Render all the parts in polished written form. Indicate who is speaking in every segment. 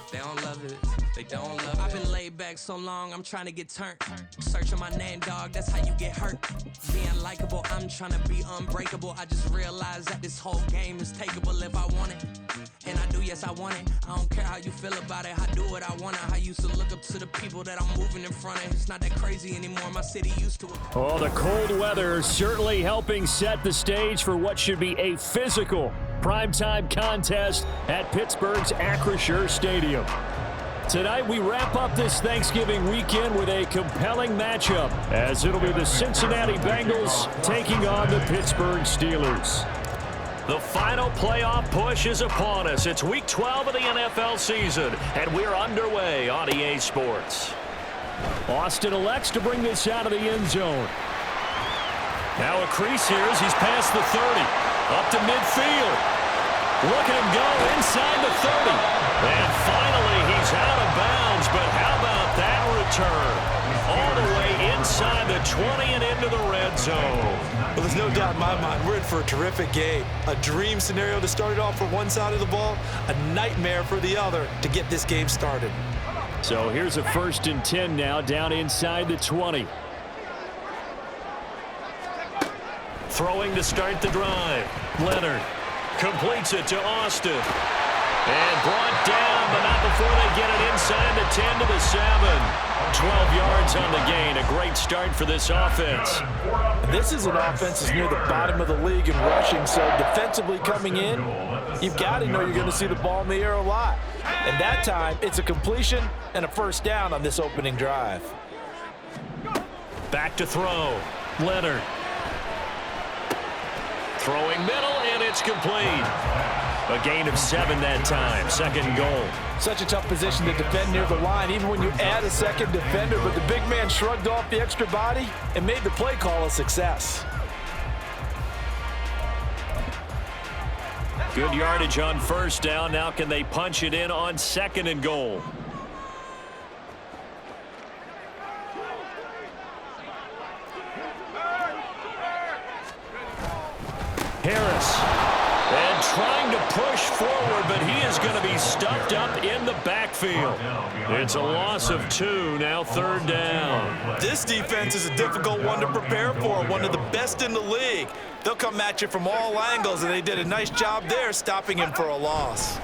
Speaker 1: They don't love it. They don't love it. I've been laid back so long, I'm trying to get turned. Searching my name, dog, that's how you get hurt. Being likable, I'm trying to be unbreakable. I just realized that this whole game is takeable if I want it. And I do, yes, I want it. I don't care how you feel about it. I do what I want it. I used to look up to the people that I'm moving in front of. It's not that crazy anymore. My city used to it.
Speaker 2: Oh, the cold weather certainly helping set the stage for what should be a physical primetime contest at Pittsburgh's Acrisure Stadium. Tonight, we wrap up this Thanksgiving weekend with a compelling matchup, as it'll be the Cincinnati Bengals taking on the Pittsburgh Steelers. The final playoff push is upon us. It's Week 12 of the NFL season, and we're underway on EA Sports. Austin elects to bring this out of the end zone. Now a crease here as he's past the 30. Up to midfield. Look at him go inside the 30. And finally, he's out of bounds. But how about that return? All the way inside the 20 and into the red zone.
Speaker 3: Well, there's no doubt in my mind we're in for a terrific game. A dream scenario to start it off for one side of the ball, a nightmare for the other to get this game started.
Speaker 2: So here's a 1st and 10 now, down inside the 20. Throwing to start the drive. Leonard completes it to Austin. And brought down, but not before they get it inside the 10 to the 7. 12 yards on the gain. A great start for this offense.
Speaker 3: This is an offense that's near the bottom of the league in rushing, so defensively coming in, you've got to know you're going to see the ball in the air a lot. And that time, it's a completion and a 1st down on this opening drive.
Speaker 2: Back to throw. Leonard. Throwing middle, and it's complete. A gain of 7 that time. 2nd goal.
Speaker 3: Such a tough position to defend near the line, even when you add a second defender, but the big man shrugged off the extra body and made the play call a success.
Speaker 2: Good yardage on 1st down. Now can they punch it in on 2nd and goal? Harris. And trying to push forward, but he is going to be stuffed up in the backfield. It's a loss of 2, now 3rd down.
Speaker 3: This defense is a difficult one to prepare for, one of the best in the league. They'll come at you from all angles, and they did a nice job there stopping him for a loss.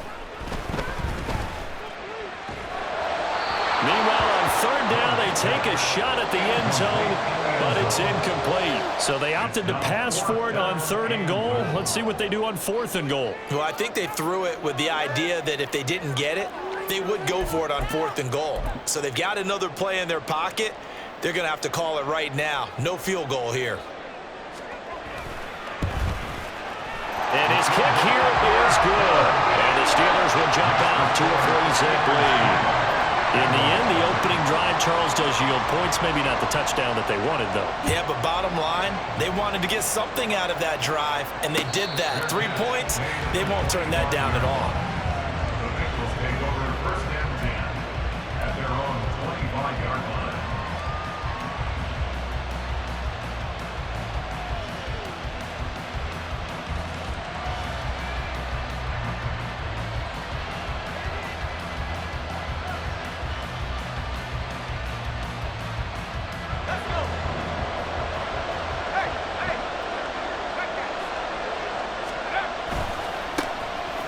Speaker 2: Meanwhile, on 3rd down, they take a shot at the end zone, but it's incomplete. So they opted to pass for it on 3rd and goal. Let's see what they do on 4th and goal.
Speaker 3: Well, I think they threw it with the idea that if they didn't get it, they would go for it on 4th and goal. So they've got another play in their pocket. They're going to have to call it right now. No field goal here.
Speaker 2: And his kick here is good. And the Steelers will jump out to a 3-zip lead. In the end, the opening drive, Charles, does yield points. Maybe not the touchdown that they wanted, though.
Speaker 3: Yeah, but bottom line, they wanted to get something out of that drive, and they did that. 3 points, they won't turn that down at all.
Speaker 4: The Bengals take over 1st and 10 at their own 25-yard line.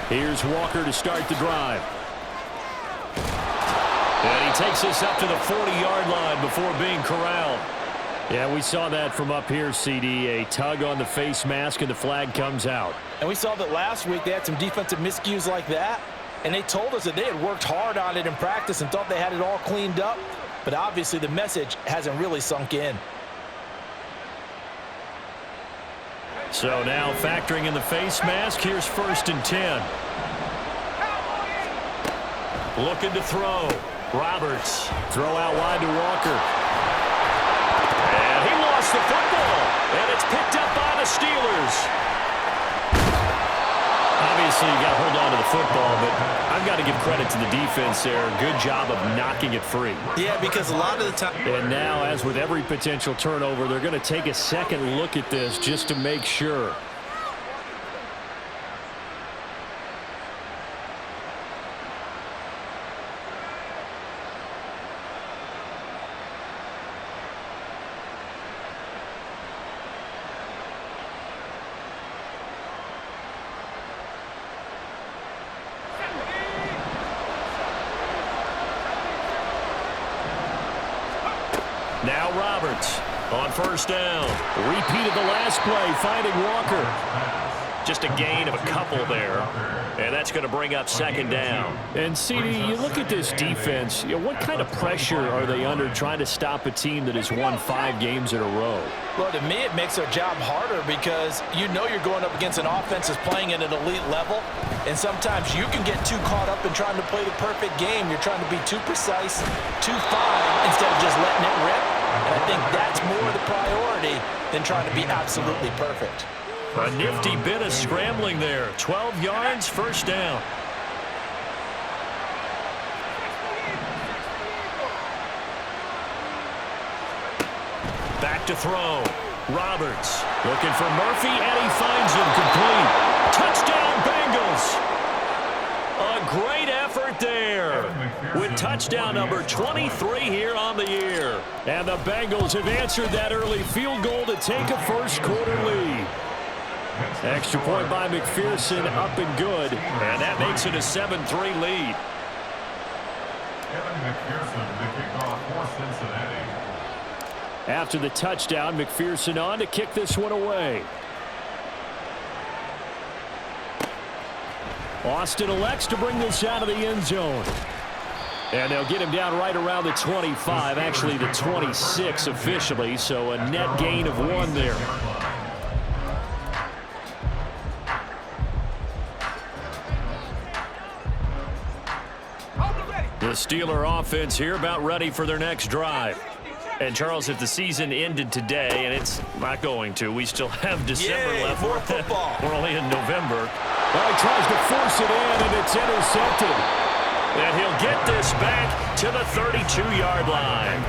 Speaker 2: Here's Walker to start the drive. And he takes us up to the 40-yard line before being corralled. Yeah, we saw that from up here, CD. A tug on the face mask, and the flag comes out.
Speaker 3: And we saw that last week they had some defensive miscues like that, and they told us that they had worked hard on it in practice and thought they had it all cleaned up. But obviously the message hasn't really sunk in.
Speaker 2: So now factoring in the face mask, here's 1st and 10. Looking to throw. Roberts. Throw out wide to Walker. And he lost the football. And it's picked up by the Steelers. Obviously, you got to hold on to the football, but I've got to give credit to the defense there. Good job of knocking it free.
Speaker 3: Yeah, because a lot of the time...
Speaker 2: And now, as with every potential turnover, they're going to take a second look at this just to make sure. Now Roberts on first down. Repeated the last play, finding Walker. Just a gain of a couple there. And that's going to bring up second down.
Speaker 5: And, CD, you look at this defense, what kind of pressure are they under trying to stop a team that has won 5 games in a row?
Speaker 3: Well, to me, it makes their job harder because you know you're going up against an offense that's playing at an elite level, and sometimes you can get too caught up in trying to play the perfect game. You're trying to be too precise, too fine, instead of just letting it rip. And I think that's more the priority than trying to be absolutely perfect.
Speaker 2: A nifty bit of scrambling there. 12 yards, first down. Back to throw. Roberts looking for Murphy, and he finds him complete. Touchdown, Bengals. A great effort there with touchdown number 23 here on the year.
Speaker 5: And the Bengals have answered that early field goal to take a first-quarter lead. Extra point by McPherson, up and good.
Speaker 2: And that makes it a 7-3 lead.
Speaker 4: Kevin McPherson to kick off for Cincinnati.
Speaker 5: After the touchdown, McPherson on to kick this one away. Austin elects to bring this out of the end zone. And they'll get him down right around the 25, actually the 26 officially, so a net gain of 1 there.
Speaker 2: The Steeler offense here about ready for their next drive. And, Charles, if the season ended today, and it's not going to, we still have December left.
Speaker 3: More football.
Speaker 2: We're only in November.
Speaker 5: Well, he tries to force it in, and it's intercepted.
Speaker 2: And he'll get this back to the 32-yard line.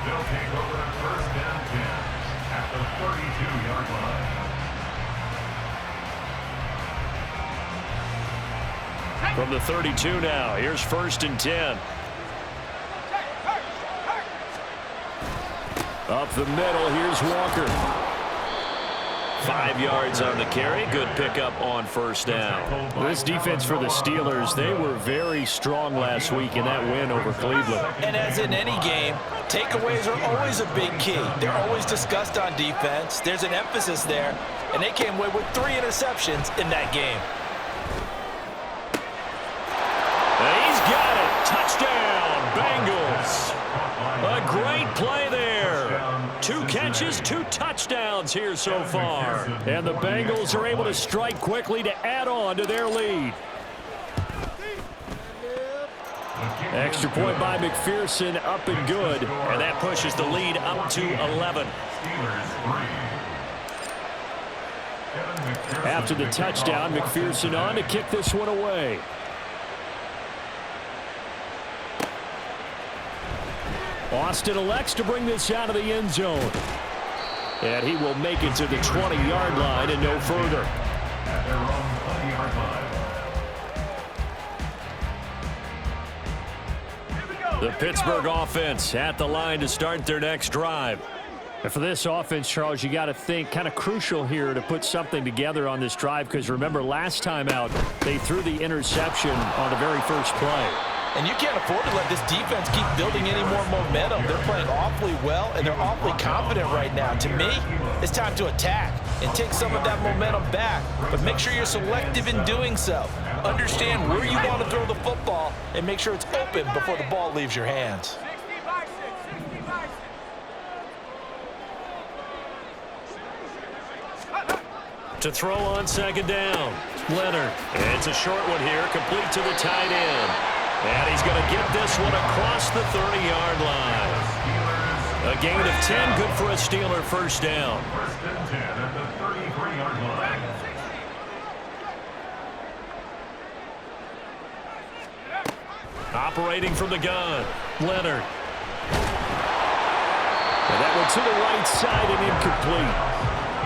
Speaker 4: They'll take over at first down 10 at the 32-yard line.
Speaker 2: From the 32 now, here's first and 10.
Speaker 5: Up the middle, here's Walker.
Speaker 2: 5 yards on the carry. Good pickup on first down.
Speaker 5: Well, this defense for the Steelers, they were very strong last week in that win over Cleveland.
Speaker 3: And as in any game, takeaways are always a big key. They're always discussed on defense. There's an emphasis there, and they came away with 3 interceptions in that game.
Speaker 2: He's got it. Touchdown, Bengals. A great play there. 2 catches, 2 touchdowns here so far.
Speaker 5: And the Bengals are able to strike quickly to add on to their lead. Extra point by McPherson, up and good.
Speaker 2: And that pushes the lead up to 11.
Speaker 5: After the touchdown, McPherson on to kick this one away. Austin elects to bring this out of the end zone. And he will make it to the 20-yard line and no further.
Speaker 4: At their own 20-yard line.
Speaker 2: The Pittsburgh offense at the line to start their next drive.
Speaker 5: And for this offense, Charles, you got to think kind of crucial here to put something together on this drive, because remember last time out they threw the interception on the very first play.
Speaker 3: And you can't afford to let this defense keep building any more momentum. They're playing awfully well, and they're awfully confident right now. To me, it's time to attack and take some of that momentum back. But make sure you're selective in doing so. Understand where you want to throw the football and make sure it's open before the ball leaves your hands.
Speaker 2: To throw on second down, Leonard. It's a short one here, complete to the tight end. And he's going to get this one across the 30-yard line. A gain of 10, good for a Steeler first down.
Speaker 4: First and 10 at the 33-yard line.
Speaker 2: Operating from the gun, Leonard.
Speaker 5: And that one to the right side and incomplete.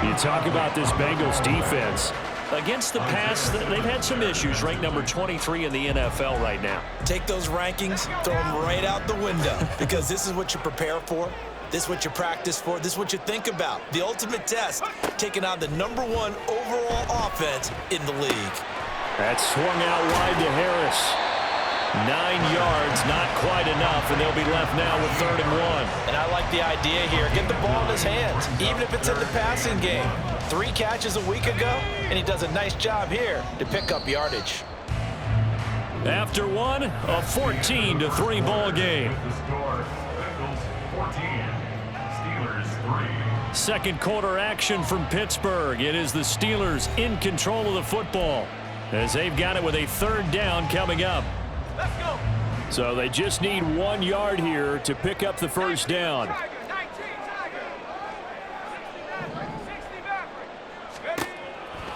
Speaker 5: You talk about this Bengals defense.
Speaker 2: Against the pass, they've had some issues. Ranked number 23 in the NFL right now.
Speaker 3: Take those rankings, throw them right out the window, because this is what you prepare for. This is what you practice for. This is what you think about. The ultimate test, taking on the #1 overall offense in the league.
Speaker 5: That swung out wide to Harris.
Speaker 2: 9 yards, not quite enough, and they'll be left now with 3rd and 1.
Speaker 3: And I like the idea here. Get the ball in his hands, even if it's in the passing game. 3 catches a week ago, and he does a nice job here to pick up yardage.
Speaker 2: After one, a 14-3 ball game.
Speaker 4: The score, Bengals 14, Steelers 3.
Speaker 2: Second quarter action from Pittsburgh. It is the Steelers in control of the football as they've got it with a 3rd down coming up.
Speaker 6: Let's go.
Speaker 2: So they just need 1 yard here to pick up the first down.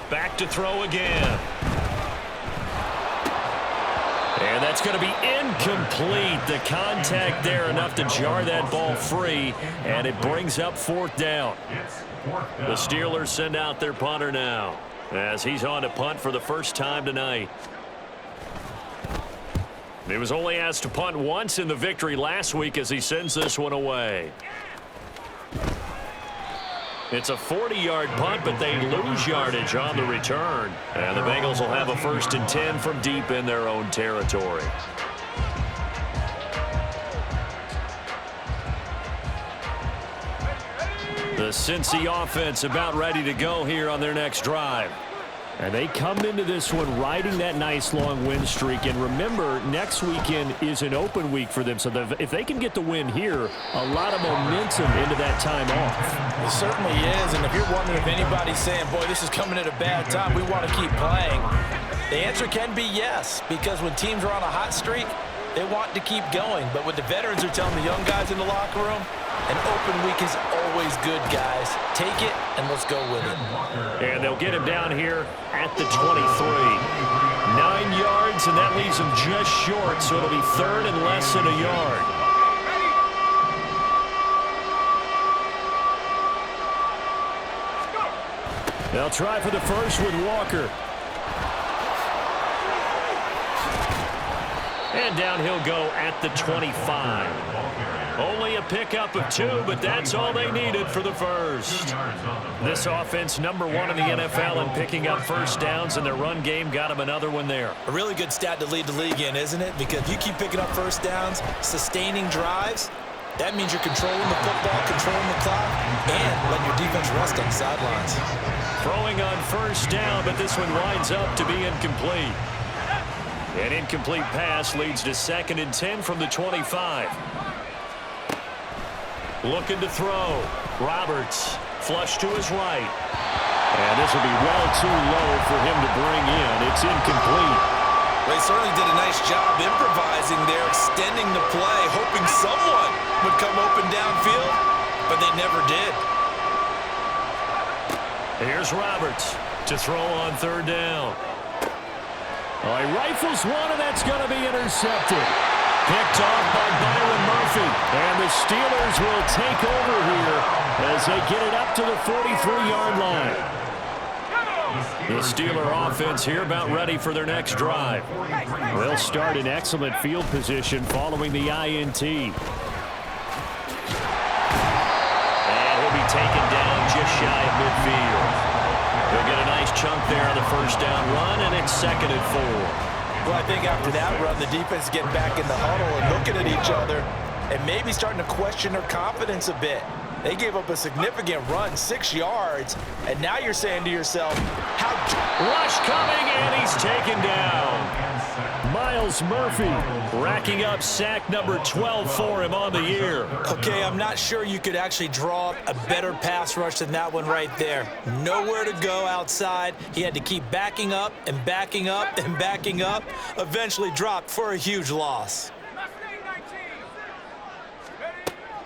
Speaker 2: Back to throw again. And that's going to be incomplete. The contact there enough to jar that ball free, and it brings up 4th down. The Steelers send out their punter now as he's on to punt for the first time tonight. He was only asked to punt once in the victory last week as he sends this one away. It's a 40-yard punt, but they lose yardage on the return. And the Bengals will have a 1st and 10 from deep in their own territory. The Cincy offense about ready to go here on their next drive. And they come into this one riding that nice long win streak. And remember, next weekend is an open week for them. So if they can get the win here, a lot of momentum into that time off.
Speaker 3: It certainly is. And if you're wondering if anybody's saying, boy, this is coming at a bad time, we want to keep playing, the answer can be yes. Because when teams are on a hot streak, they want to keep going. But what the veterans are telling the young guys in the locker room, an open week is always good, guys. Take it, and let's go with it.
Speaker 2: And they'll get him down here at the 23. 9 yards, and that leaves him just short, so it'll be 3rd and less than a yard. They'll try for the first with Walker. And down he'll go at the 25. Only a pickup of 2, but that's all they needed for the first. This offense, number 1 in the NFL in picking up first downs, and their run game got them another one there.
Speaker 3: A really good stat to lead the league in, isn't it? Because you keep picking up first downs, sustaining drives, that means you're controlling the football, controlling the clock, and letting your defense rest on the sidelines.
Speaker 2: Throwing on first down, but this one winds up to be incomplete. An incomplete pass leads to 2nd and 10 from the 25. Looking to throw. Roberts, flush to his right. And this will be well too low for him to bring in. It's incomplete.
Speaker 3: They certainly did a nice job improvising there, extending the play, hoping someone would come open downfield, but they never did.
Speaker 2: Here's Roberts to throw on 3rd down. Oh, he rifles one, and that's going to be intercepted. Picked off by Byron Murphy. And the Steelers will take over here as they get it up to the 43-yard line. The Steeler offense here about ready for their next drive. They'll start in excellent field position following the INT. And he'll be taken down just shy of midfield. They'll get a nice chunk there on the first down run, and it's 2nd and 4.
Speaker 3: Well, I think after that run, the defense is getting back in the huddle and looking at each other and maybe starting to question their confidence a bit. They gave up a significant run, 6 yards, and now you're saying to yourself, how...
Speaker 2: Rush coming, and he's taken down. Myles Murphy racking up sack number 12 for him on the year.
Speaker 3: Okay, I'm not sure you could actually draw up a better pass rush than that one right there. Nowhere to go outside. He had to keep backing up and backing up and backing up. Eventually dropped for a huge loss.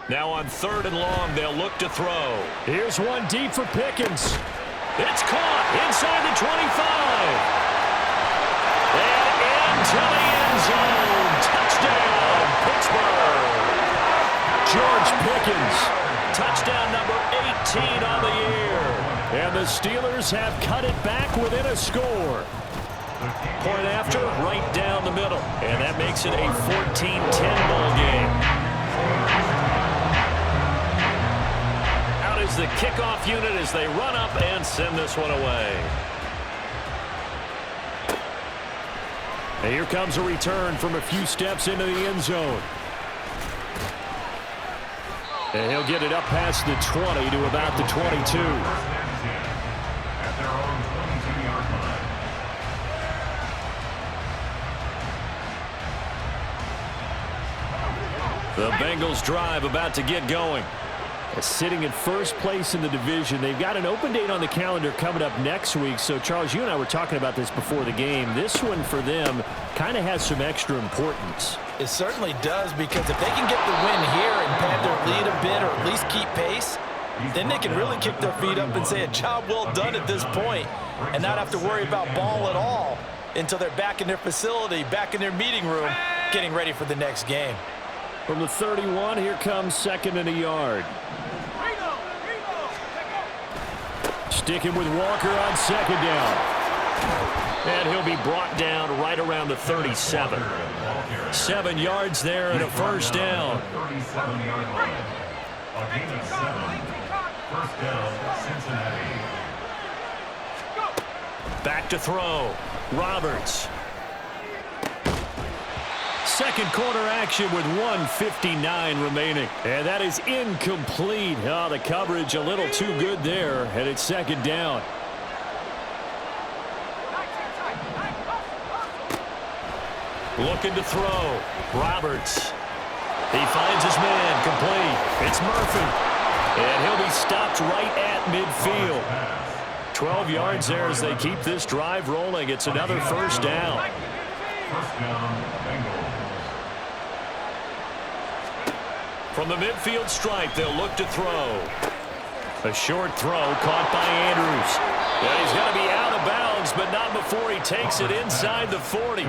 Speaker 2: Now on 3rd and long, they'll look to throw. Here's one deep for Pickens. It's caught inside the 25. And into the end zone. Touchdown, Pittsburgh. George Pickens. Touchdown number 18 on the year. And the Steelers have cut it back within a score. Point after, right down the middle. And that makes it a 14-10 ball game. Is the kickoff unit as they run up and send this one away. And here comes a return from a few steps into the end zone. And he'll get it up past the 20 to about the 22.
Speaker 4: At their own 22-yard line.
Speaker 2: The Bengals drive about to get going. Sitting in first place in the division. They've got an open date on the calendar coming up next week. So, Charles, you and I were talking about this before the game. This one for them kind of has some extra importance.
Speaker 3: It certainly does, because if they can get the win here and pad their lead a bit or at least keep pace, then they can really kick their feet up and say a job well done at this point and not have to worry about ball at all until they're back in their facility, back in their meeting room, getting ready for the next game.
Speaker 2: From the 31, here comes 2nd and a yard. Sticking with Walker on 2nd down. And he'll be brought down right around the 37. 7 yards there and a first down.
Speaker 4: 37-yard line. A gain of 7. First down, Cincinnati.
Speaker 2: Back to throw. Roberts. Second quarter action with 1:59 remaining. And that is incomplete. Oh, the coverage a little too good there. And it's 2nd down. Looking to throw. Roberts. He finds his man complete. It's Murphy. And he'll be stopped right at midfield. 12 yards there as they keep this drive rolling. It's another first down.
Speaker 4: First down, Bengals.
Speaker 2: From the midfield stripe, they'll look to throw. A short throw caught by Andrews. And he's going to be out of bounds, but not before he takes it inside the 40.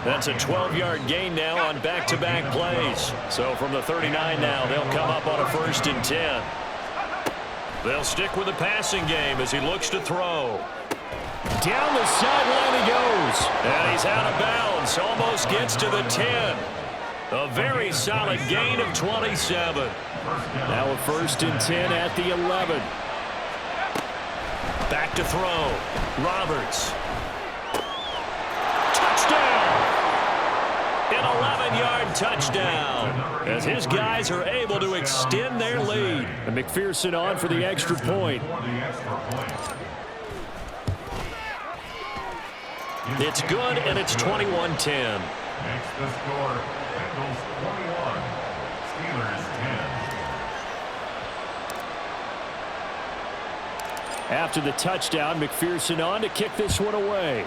Speaker 2: That's a 12-yard gain now on back-to-back plays. So from the 39 now, they'll come up on a 1st and 10. They'll stick with the passing game as he looks to throw. Down the sideline he goes. And he's out of bounds. Almost gets to the 10. A very solid gain of 27. Now a 1st and 10 at the 11. Back to throw. Roberts. Touchdown! An 11-yard touchdown as his guys are able to extend their lead. And McPherson on for the extra point. It's good, and it's 21-10.
Speaker 4: Makes the score. Bengals 21, Steelers 10.
Speaker 2: After the touchdown, McPherson on to kick this one away.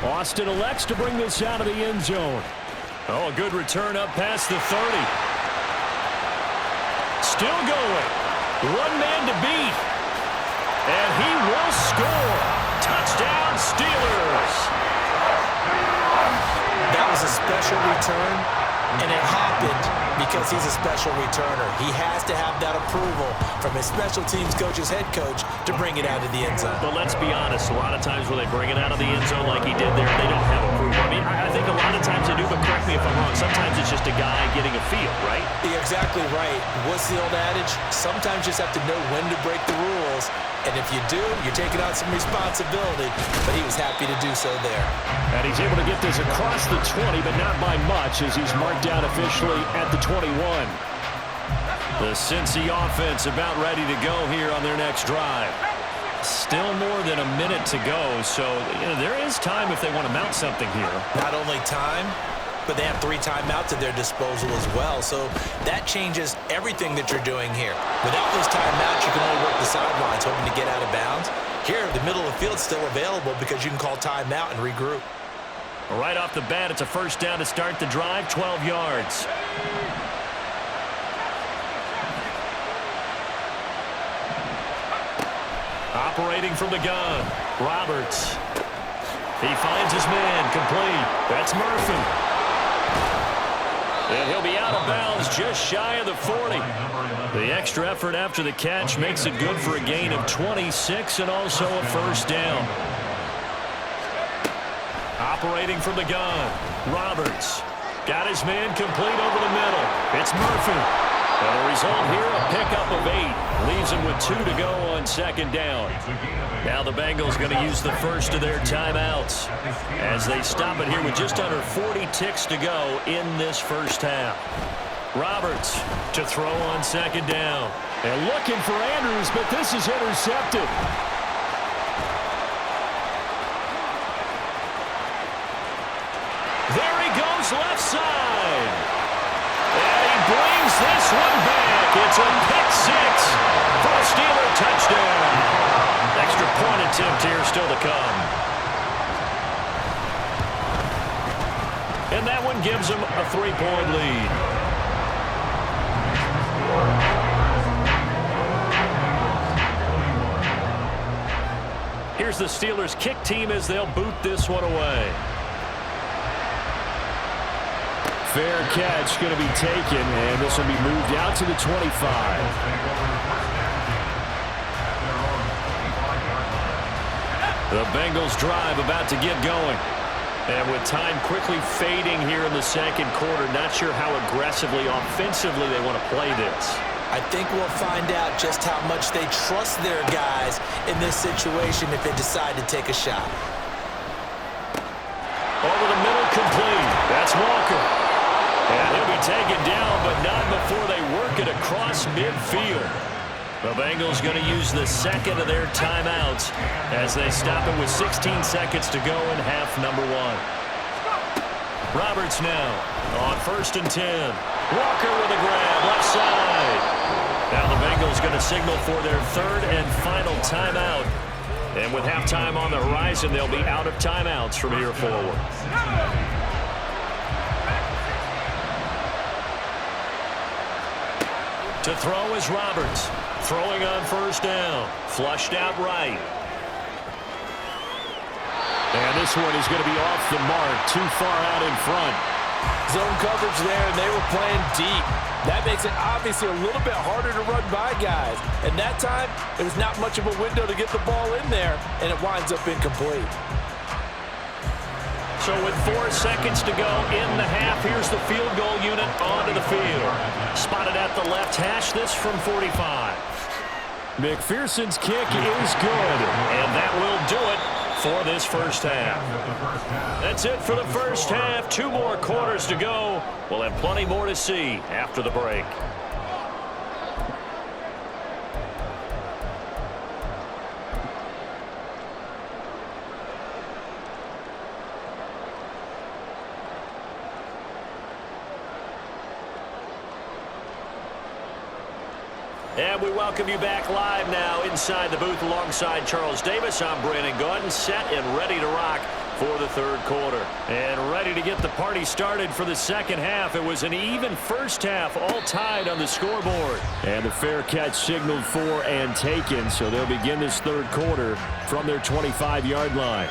Speaker 2: Austin elects to bring this out of the end zone. Oh, a good return up past the 30. Still going. One man to beat. And he will score. Touchdown, Steelers.
Speaker 3: That was a special return, and it happened because he's a special returner. He has to have that approval from his special teams coach's head coach to bring it out of the end zone.
Speaker 2: But let's be honest, a lot of times when they bring it out of the end zone like he did there, they don't have approval. I mean, I think a lot of times they do, but correct me if I'm wrong. Sometimes it's just a guy getting a feel, right?
Speaker 3: You're exactly right. What's the old adage? Sometimes you just have to know when to break the rules. And if you do, you're taking on some responsibility. But he was happy to do so there.
Speaker 2: And he's able to get this across the 20, but not by much as he's marked down officially at the 21. The Cincy offense about ready to go here on their next drive. Still more than a minute to go, so there is time if they want to mount something here.
Speaker 3: Not only time, but they have 3 timeouts at their disposal as well. So that changes everything that you're doing here. Without those timeouts, you can only work the sidelines, hoping to get out of bounds. Here, the middle of the field's still available because you can call timeout and regroup.
Speaker 2: Right off the bat, it's a first down to start the drive, 12 yards. Operating from the gun, Roberts. He finds his man complete. That's Murphy. And he'll be out of bounds just shy of the 40. The extra effort after the catch makes it good for a gain of 26 and also a first down. Operating from the gun, Roberts. Got his man complete over the middle. It's Murphy. And the result here, a pickup of 8. Leaves them with 2 to go on second down. Now the Bengals going to use the first of their timeouts as they stop it here with just under 40 ticks to go in this first half. Roberts to throw on second down.
Speaker 5: And looking for Andrews, but this is intercepted.
Speaker 2: There he goes left side. And he brings this one back. It's a pick 6 for a Steeler touchdown. Extra point attempt here still to come. And that one gives them a 3-point lead. Here's the Steelers kick team as they'll boot this one away.
Speaker 5: Fair catch going to be taken, and this will be moved out to the 25.
Speaker 2: The Bengals drive about to get going. And with time quickly fading here in the second quarter, not sure how aggressively, offensively they want to play this.
Speaker 3: I think we'll find out just how much they trust their guys in this situation if they decide to take a shot.
Speaker 2: Over the middle, complete. That's Walker. And he'll be taken down, but not before they work it across midfield. The Bengals going to use the second of their timeouts as they stop it with 16 seconds to go in half number 1. Roberts now on 1st and 10. Walker with a grab, left side. Now the Bengals going to signal for their 3rd and final timeout. And with halftime on the horizon, they'll be out of timeouts from here forward. To throw is Roberts. Throwing on 1st down. Flushed out right.
Speaker 5: And this one is going to be off the mark, too far out in front.
Speaker 3: Zone coverage there, and they were playing deep. That makes it obviously a little bit harder to run by guys. And that time, there was not much of a window to get the ball in there, and it winds up incomplete.
Speaker 2: So with 4 seconds to go in the half, here's the field goal unit onto the field. Spotted at the left hash, this from 45.
Speaker 5: McPherson's kick is good.
Speaker 2: And that will do it for this first half. That's it for the first half. 2 more quarters to go. We'll have plenty more to see after the break. And we welcome you back live now inside the booth alongside Charles Davis. I'm Brandon Gordon, set and ready to rock for the 3rd quarter. And ready to get the party started for the second half. It was an even first half, all tied on the scoreboard.
Speaker 5: And the fair catch signaled for and taken, so they'll begin this 3rd quarter from their 25-yard line.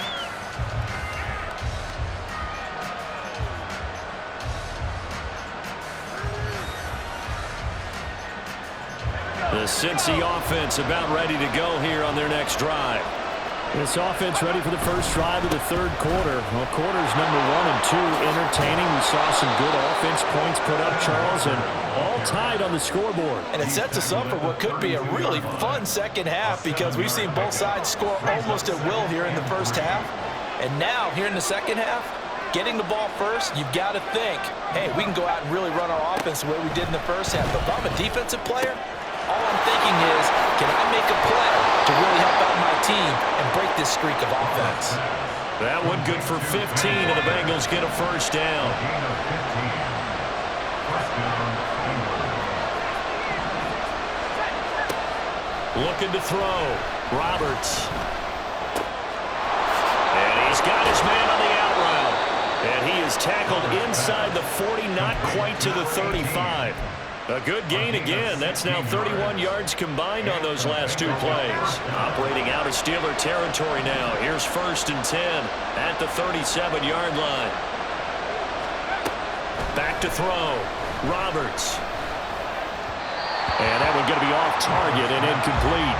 Speaker 2: The Cincy offense about ready to go here on their next drive.
Speaker 5: This offense ready for the first drive of the 3rd quarter. Well, quarters number 1 and 2 entertaining. We saw some good offense points put up, Charles, and all tied on the scoreboard.
Speaker 3: And it sets us up for what could be a really fun second half because we've seen both sides score almost at will here in the first half. And now, here in the second half, getting the ball first, you've got to think, hey, we can go out and really run our offense the way we did in the first half. But if I'm a defensive player, all I'm thinking is, can I make a play to really help out my team and break this streak of offense?
Speaker 2: That one good for 15, and the Bengals get a first down. Looking to throw. Roberts. And he's got his man on the out route. And he is tackled inside the 40, not quite to the 35. A good gain again. That's now 31 yards combined on those last 2 plays. Operating out of Steeler territory now. Here's 1st and 10 at the 37-yard line. Back to throw. Roberts.
Speaker 5: And that one going to be off target and incomplete.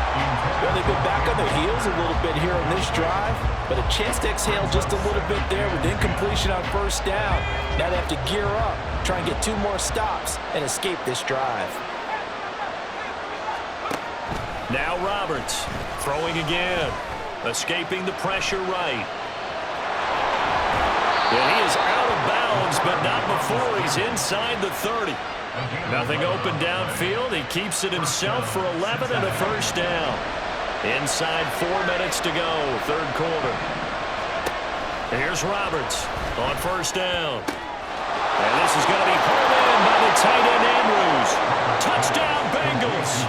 Speaker 3: Well, they've been back on their heels a little bit here on this drive, but a chance to exhale just a little bit there with incompletion on 1st down. Now they have to gear up, try and get 2 more stops, and escape this drive.
Speaker 5: Now Roberts throwing again. Escaping the pressure right. And he is out of bounds, but not before he's inside the 30. Nothing open downfield. He keeps it himself for 11 and a first down. Inside 4 minutes to go, third quarter. Here's Roberts on first down. And this is going to be pulled in by the tight end Andrews. Touchdown Bengals.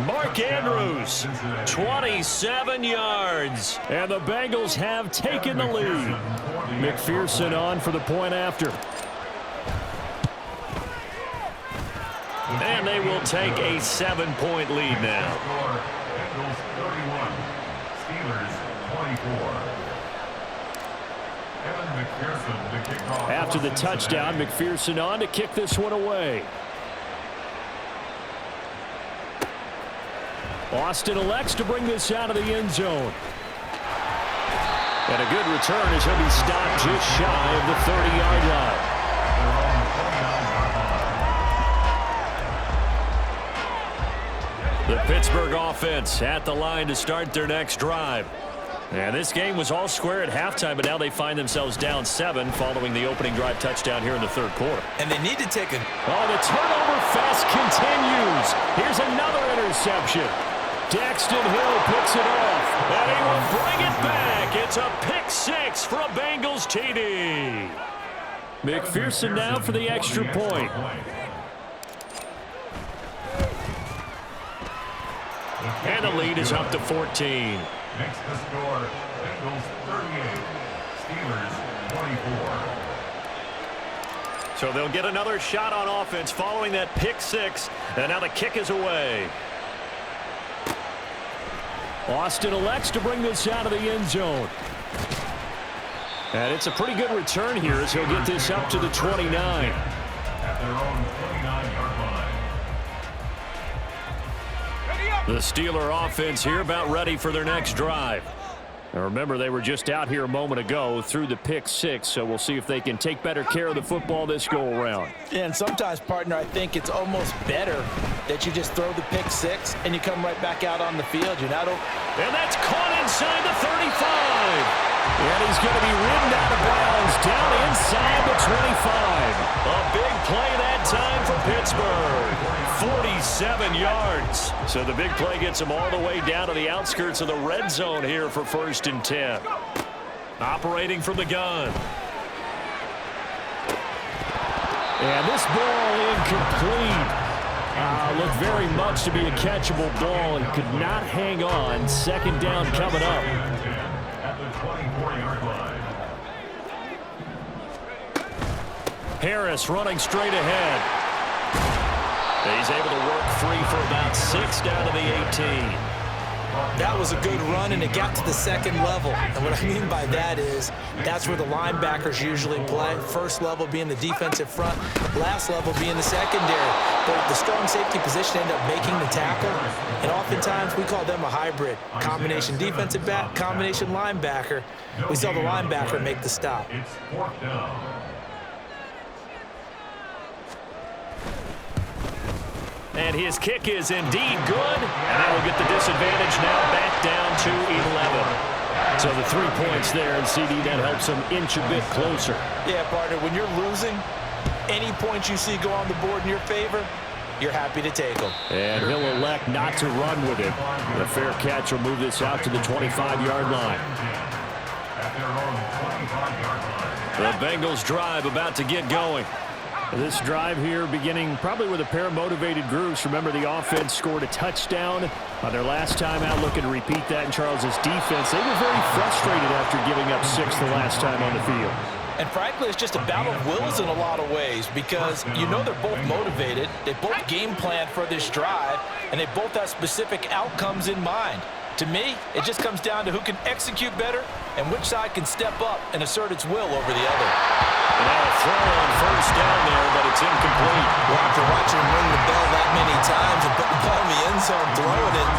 Speaker 5: Mark Andrews, 27 yards. And the Bengals have taken the lead. McPherson on for the point after. And they will take a 7-point lead now.
Speaker 4: Bengals 31, Steelers 24. Evan McPherson to kick off.
Speaker 2: After the touchdown, McPherson on to kick this one away. Austin elects to bring this out of the end zone. And a good return as he'll be stopped just shy of the 30-yard line. The Pittsburgh offense at the line to start their next drive. And this game was all square at halftime, but now they find themselves down 7 following the opening drive touchdown here in the third quarter.
Speaker 3: And they need to take a...
Speaker 2: Oh, the turnover fest continues. Here's another interception. Daxton Hill picks it off, and he will bring it back. It's a pick 6 for a Bengals TD. McPherson now for the extra point. And the lead is up to 14.
Speaker 4: Next to score, Bengals 38, Steelers 24.
Speaker 5: So they'll get another shot on offense following that pick 6, and now the kick is away.
Speaker 2: Austin elects to bring this out of the end zone. And it's a pretty good return here as he'll get this up to the 29.
Speaker 4: At their own 29-yard line.
Speaker 5: The Steeler offense here about ready for their next drive.
Speaker 2: Now remember, they were just out here a moment ago through the pick 6, so we'll see if they can take better care of the football this go-around.
Speaker 3: Yeah, and sometimes, partner, I think it's almost better that you just throw the pick 6 and you come right back out on the field. You're not...
Speaker 5: And that's caught inside the 35.
Speaker 2: And he's going to be ridden out of bounds down inside the 25.
Speaker 5: A big play that time for Pittsburgh. 47 yards. So the big play gets them all the way down to the outskirts of the red zone here for 1st and 10. Operating from the gun.
Speaker 2: And this ball incomplete. Looked very much to be a catchable ball and could not hang on. Second down coming up.
Speaker 4: At the 24-yard line.
Speaker 5: Harris running straight ahead. He's able to work free for about 6 down to the 18.
Speaker 3: That was a good run, and it got to the second level. And what I mean by that is that's where the linebackers usually play. First level being the defensive front, last level being the secondary. But the strong safety position ended up making the tackle, and oftentimes we call them a hybrid. Combination defensive back, combination linebacker. We saw the linebacker make the stop.
Speaker 4: It's 4th down.
Speaker 5: And his kick is indeed good. And that will get the disadvantage now back down to 11.
Speaker 2: So the 3 points there, and CD, that helps them inch a bit closer.
Speaker 3: Yeah, partner, when you're losing, any points you see go on the board in your favor, you're happy to take them.
Speaker 2: And he'll elect not to run with it. The fair catch will move this out to the 25-yard line.
Speaker 4: At their own 25-yard line.
Speaker 5: The Bengals drive about to get going.
Speaker 2: This drive here beginning probably with a pair of motivated groups. Remember, the offense scored a touchdown on their last time out, looking to repeat that in Charles's defense. They were very frustrated after giving up 6 the last time on the field.
Speaker 3: And frankly, it's just a battle of wills in a lot of ways because you know they're both motivated. They both game plan for this drive, and they both have specific outcomes in mind. To me, it just comes down to who can execute better and which side can step up and assert its will over the other.
Speaker 5: And now a throw on first down there, but it's incomplete.
Speaker 6: Well, after watching him ring the bell that many times and put the ball in the end zone throwing it,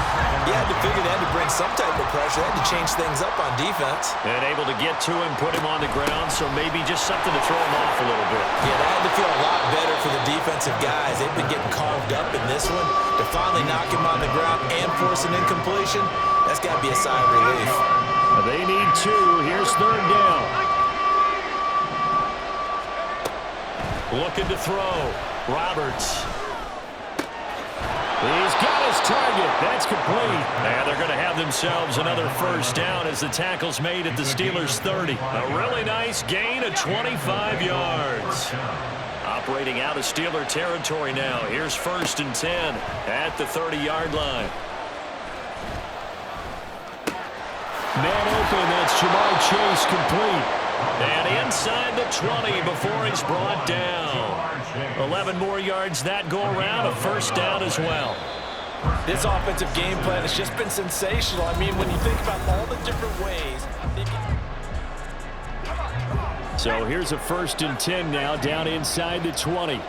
Speaker 6: you had to figure they had to bring some type of pressure. They had to change things up on defense.
Speaker 5: And able to get to him, put him on the ground, so maybe just something to throw him off a little bit.
Speaker 6: Yeah, that had to feel a lot better for the defensive guys. They've been getting carved up in this one. To finally knock him on the ground and force an incompletion, that's got to be a sigh of relief.
Speaker 2: They need 2. Here's third down.
Speaker 5: Looking to throw. Roberts. He's got his target. That's complete. And they're going to have themselves another first down as the tackle's made at the Steelers' 30. A really nice gain of 25 yards. Operating out of Steeler territory now. Here's 1st and 10 at the 30-yard line.
Speaker 2: Man open. That's Jamar Chase complete.
Speaker 5: And inside the 20 before he's brought down. 11 more yards that go around. A first down as well.
Speaker 3: This offensive game plan has just been sensational. I mean, when you think about all the different ways.
Speaker 2: So here's a 1st and 10 now down inside the 20.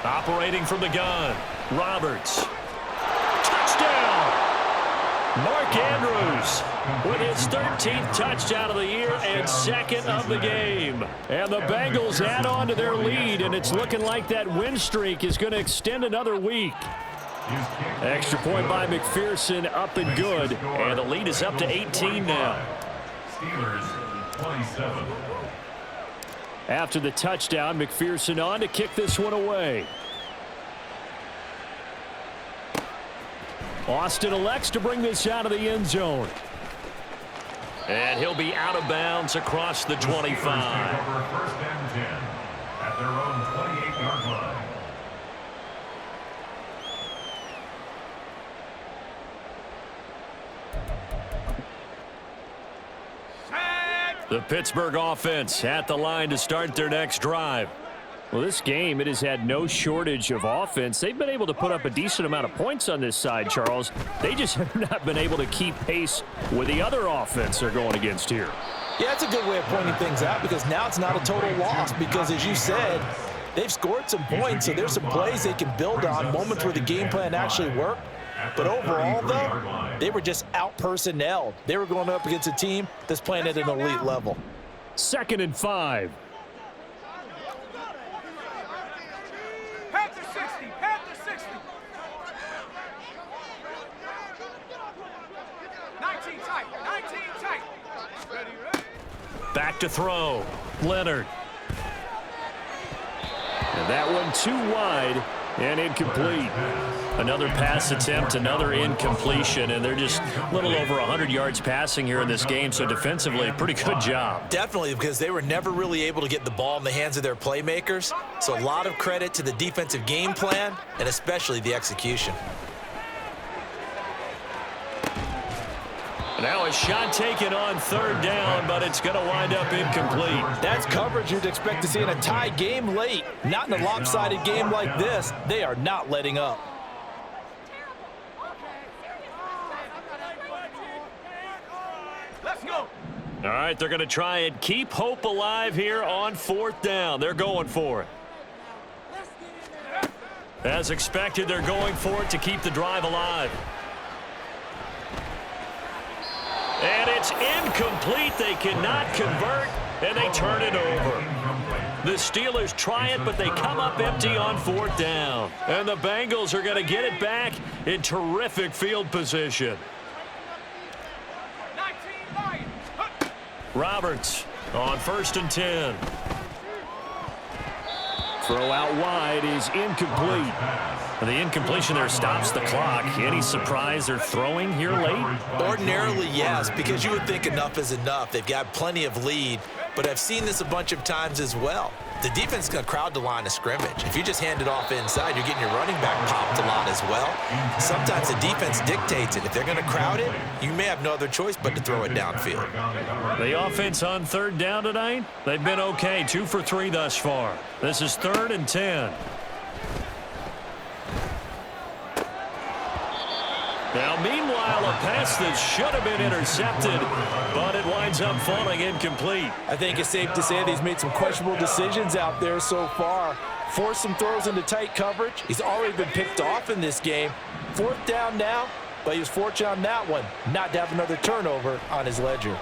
Speaker 5: Operating from the gun. Roberts. Touchdown! Mark Andrews with his 13th touchdown of the year and 2nd of the game.
Speaker 2: And the Bengals add on to their lead, and it's looking like that win streak is going to extend another week. Extra point by McPherson, up and good.
Speaker 5: And the lead is up to 18 now.
Speaker 4: Steelers 27.
Speaker 2: After the touchdown, McPherson on to kick this one away. Austin elects to bring this out of the end zone.
Speaker 5: And he'll be out of bounds across the 25.
Speaker 4: Take over 1st and 10 at their own 28-yard line.
Speaker 5: The Pittsburgh offense at the line to start their next drive.
Speaker 2: Well, this game, it has had no shortage of offense. They've been able to put up a decent amount of points on this side, Charles. They just have not been able to keep pace with the other offense they're going against here.
Speaker 3: Yeah, that's a good way of pointing things out because now it's not a total loss because, as you said, they've scored some points, so there's some plays they can build on, moments where the game plan actually worked. But overall, though, they were just out-personnelled. They were going up against a team that's playing at an elite level.
Speaker 2: 2nd and 5.
Speaker 7: Panther 60, Panther 60. 19 tight, 19 tight. Ready, ready.
Speaker 5: Back to throw. Leonard.
Speaker 2: And that one too wide and incomplete.
Speaker 5: Another pass attempt, another incompletion, and they're just a little over 100 yards passing here in this game, so defensively, pretty good job.
Speaker 6: Definitely, because they were never really able to get the ball in the hands of their playmakers. So a lot of credit to the defensive game plan and especially the execution.
Speaker 5: Now a shot taken on 3rd down, but it's going to wind up incomplete.
Speaker 3: That's coverage you'd expect to see in a tie game late. Not in a lopsided game like this. They are not letting up.
Speaker 7: Let's go.
Speaker 5: All right, they're going to try and keep hope alive here on 4th down. They're going for it. As expected, they're going for it to keep the drive alive. And it's incomplete. They cannot convert, and they turn it over. The Steelers try it, but they come up empty on 4th down. And the Bengals are going to get it back in terrific field position.
Speaker 7: 19
Speaker 5: Roberts on 1st and 10.
Speaker 2: Throw out wide is incomplete.
Speaker 5: The incompletion there stops the clock. Any surprise they're throwing here late?
Speaker 6: Ordinarily, yes, because you would think enough is enough. They've got plenty of lead, but I've seen this a bunch of times as well. The defense is going to crowd the line of scrimmage. If you just hand it off inside, you're getting your running back popped a lot as well. Sometimes the defense dictates it. If they're going to crowd it, you may have no other choice but to throw it downfield.
Speaker 5: The offense on 3rd down tonight, they've been okay. 2 for 3 thus far. This is 3rd and 10. Now, meanwhile, a pass that should have been intercepted, but it winds up falling incomplete.
Speaker 3: I think it's safe to say that he's made some questionable decisions out there so far. Forced some throws into tight coverage. He's already been picked off in this game. 4th down now, but he was fortunate on that one not to have another turnover on his ledger.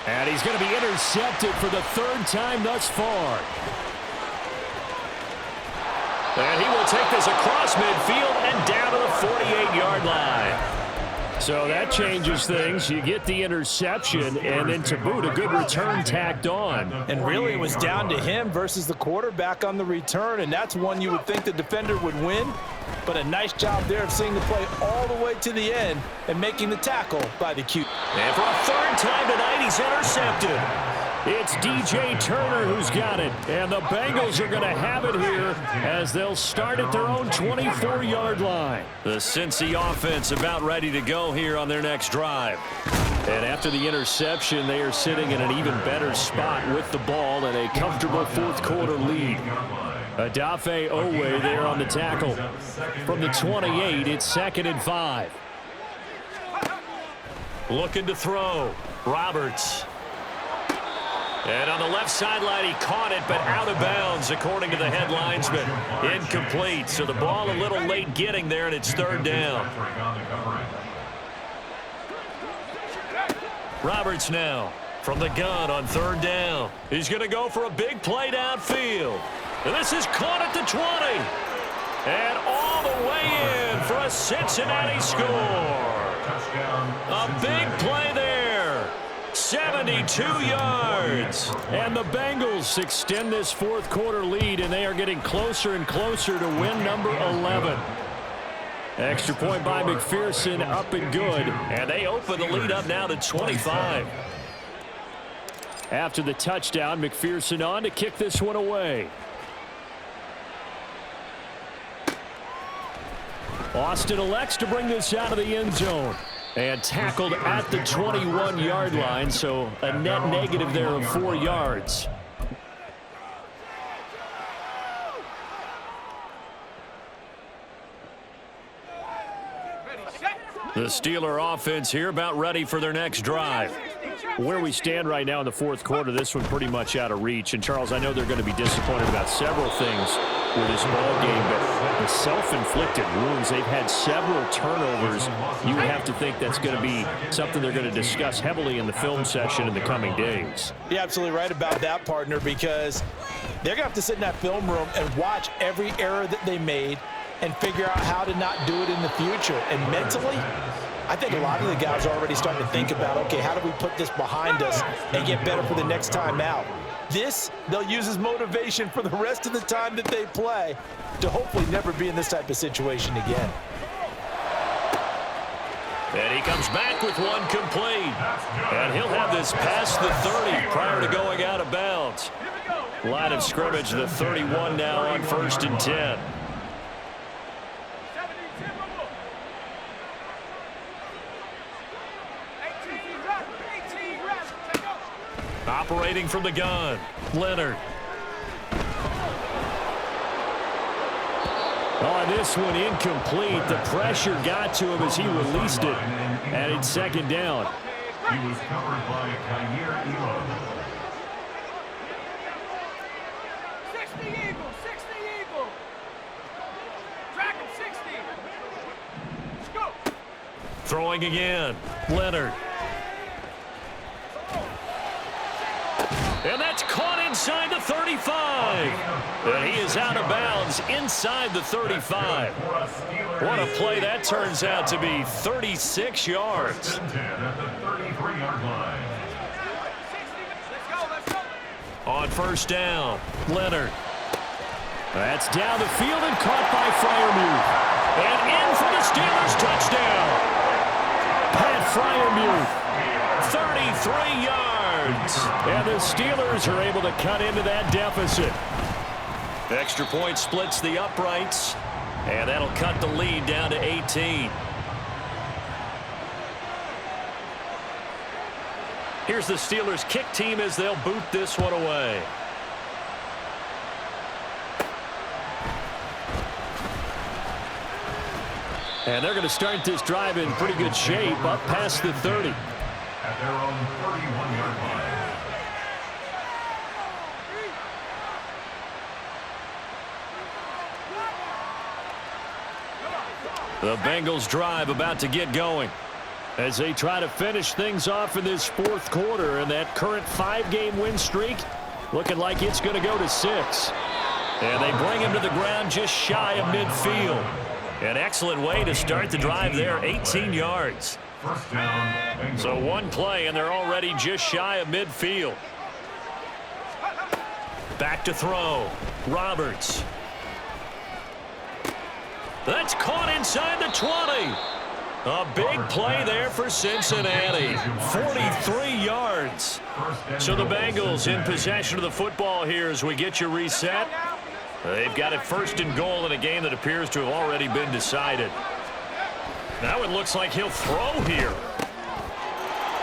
Speaker 2: And he's going to be intercepted for the 3rd time thus far.
Speaker 5: And he will take this across midfield and down to the 48-yard line.
Speaker 2: So that changes things. You get the interception, and then to boot, a good return tacked on.
Speaker 3: And really, it was down to him versus the quarterback on the return, and that's one you would think the defender would win. But a nice job there of seeing the play all the way to the end and making the tackle by the Q.
Speaker 5: And for a 3rd time tonight, he's intercepted.
Speaker 2: It's DJ Turner who's got it, and the Bengals are going to have it here as they'll start at their own 24-yard line.
Speaker 5: The Cincy offense about ready to go here on their next drive.
Speaker 2: And after the interception, they are sitting in an even better spot with the ball and a comfortable 4th quarter lead. Adafe Owe there on the tackle. From the 28, it's 2nd and 5.
Speaker 5: Looking to throw. Roberts. And on the left sideline, he caught it, but out of bounds, according to the head linesman. Incomplete, so the ball a little late getting there, and it's 3rd down. Roberts now from the gun on 3rd down. He's going to go for a big play downfield. And this is caught at the 20. And all the way in for a Cincinnati score. A big play there. 72 yards.
Speaker 2: And the Bengals extend this 4th quarter lead, and they are getting closer and closer to win number 11. Extra point by McPherson, up and good.
Speaker 5: And they open the lead up now to 25.
Speaker 2: After the touchdown, McPherson on to kick this one away. Austin elects to bring this out of the end zone. And tackled at the 21-yard line, so a net negative there of 4 yards.
Speaker 5: The Steeler offense here about ready for their next drive.
Speaker 2: Where we stand right now in the 4th quarter, this one pretty much out of reach. And, Charles, I know they're going to be disappointed about several things with this ball game, but the self-inflicted wounds, they've had several turnovers. You would have to think that's going to be something they're going to discuss heavily in the film session in the coming days.
Speaker 3: You're absolutely right about that, partner, because they're going to have to sit in that film room and watch every error that they made and figure out how to not do it in the future. And mentally, I think a lot of the guys are already starting to think about, okay, how do we put this behind us and get better for the next time out? This, they'll use as motivation for the rest of the time that they play to hopefully never be in this type of situation again.
Speaker 5: And he comes back with one complete. And he'll have this past the 30 prior to going out of bounds. Line of scrimmage, the 31 now on 1st and 10. Operating from the gun, Leonard.
Speaker 2: On this one, incomplete. The pressure got to him as he released it. And it's 2nd down.
Speaker 4: He was covered by Kair Elam.
Speaker 7: 60 Eagle, 60 Eagle. Track him, 60. Let's go.
Speaker 5: Throwing again, Leonard. And that's caught inside the 35. And he is out of bounds inside the 35. What a play that turns out to be. 36 yards. On 1st down, Leonard.
Speaker 2: That's down the field and caught by Freiermuth.
Speaker 5: And in for the Steelers touchdown.
Speaker 2: Pat Freiermuth.
Speaker 5: 33 yards.
Speaker 2: And the Steelers are able to cut into that deficit.
Speaker 5: Extra point splits the uprights, and that'll cut the lead down to 18. Here's the Steelers kick team as they'll boot this one away.
Speaker 2: And they're going to start this drive in pretty good shape up past the 30.
Speaker 4: At their own 31-yard line.
Speaker 2: The Bengals drive about to get going as they try to finish things off in this fourth quarter, and that current 5-game win streak looking like it's going to go to 6. And they bring him to the ground just shy of midfield. An excellent way to start the drive there, 18 yards.
Speaker 4: First down,
Speaker 2: So one play, and they're already just shy of midfield. Back to throw. Roberts. That's caught inside the 20. A big play there for Cincinnati. 43 yards. So the Bengals in possession of the football here as we get you reset. They've got it first and goal in a game that appears to have already been decided. Now it looks like he'll throw here.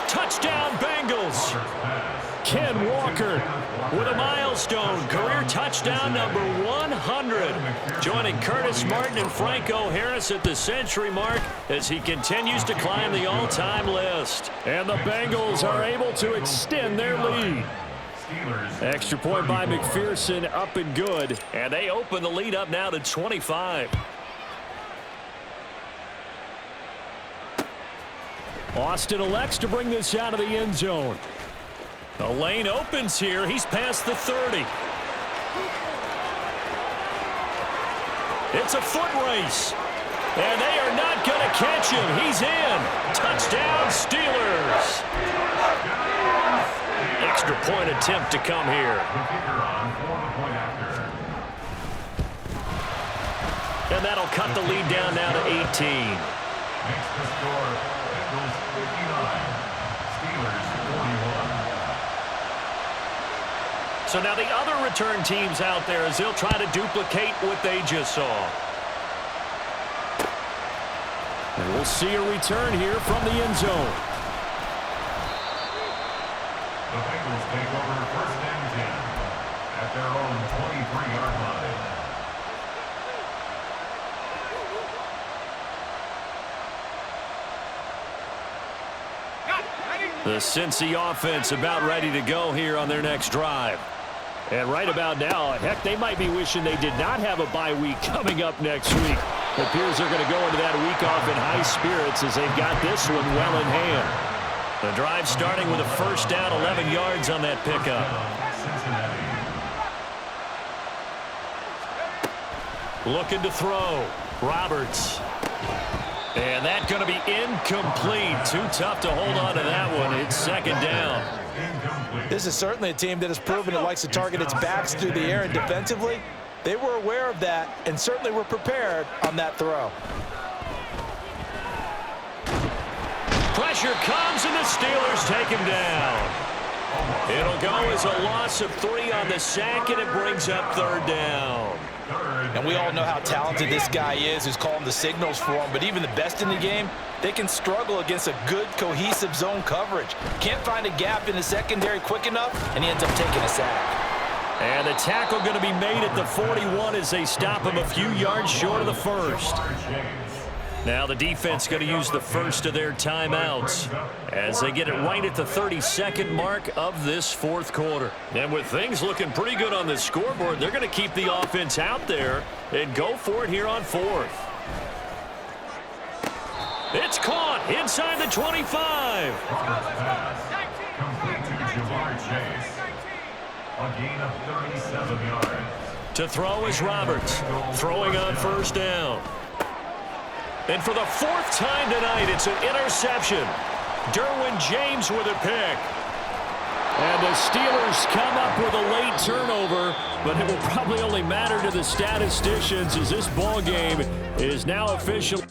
Speaker 2: Touchdown, Bengals. Ken Walker with a milestone career touchdown number 100, joining Curtis Martin and Franco Harris at the century mark as he continues to climb the all-time list. And the Bengals are able to extend their lead. Extra point by McPherson, up and good, and they open the lead up now to 25. Austin elects to bring this out of the end zone. The lane opens here. He's past the 30. It's a foot race. And they are not going to catch him. He's in. Touchdown, Steelers. Extra point attempt to come here. And that'll cut the lead down now to 18.
Speaker 4: Makes the score Bengals 59, Steelers 41.
Speaker 2: So now the other return teams out there as they'll try to duplicate what they just saw. And we'll see a return here from the end zone.
Speaker 4: The Bengals take over first and 10 at their own 23-yard line.
Speaker 2: The Cincy offense about ready to go here on their next drive. And right about now, heck, they might be wishing they did not have a bye week coming up next week. It appears they're going to go into that week off in high spirits as they've got this one well in hand. The drive starting with a first down, 11 yards on that pickup. Looking to throw. Roberts. And that's going to be incomplete. Too tough to hold on to that one. It's second down.
Speaker 3: This is certainly a team that has proven it likes to target its backs through the air, and defensively, they were aware of that and certainly were prepared on that throw.
Speaker 2: Pressure comes, and the Steelers take him down. It'll go as a loss of 3 on the sack, and it brings up third down.
Speaker 3: And we all know how talented this guy is who's calling the signals for him, but even the best in the game, they can struggle against a good, cohesive zone coverage. Can't find a gap in the secondary quick enough, and he ends up taking a sack.
Speaker 2: And the tackle going to be made at the 41 as they stop him a few yards short of the first. Now the defense going to use the first of their timeouts as they get it right at the 32nd mark of this fourth quarter. And with things looking pretty good on the scoreboard, they're going to keep the offense out there and go for it here on fourth. It's caught inside the 25.
Speaker 4: Complete to Jamar Chase. A gain of 37 yards.
Speaker 2: To throw is Roberts, throwing on first down. And for the fourth time tonight, it's an interception. Derwin James with a pick. And the Steelers come up with a late turnover, but it will probably only matter to the statisticians as this ball game is now officially.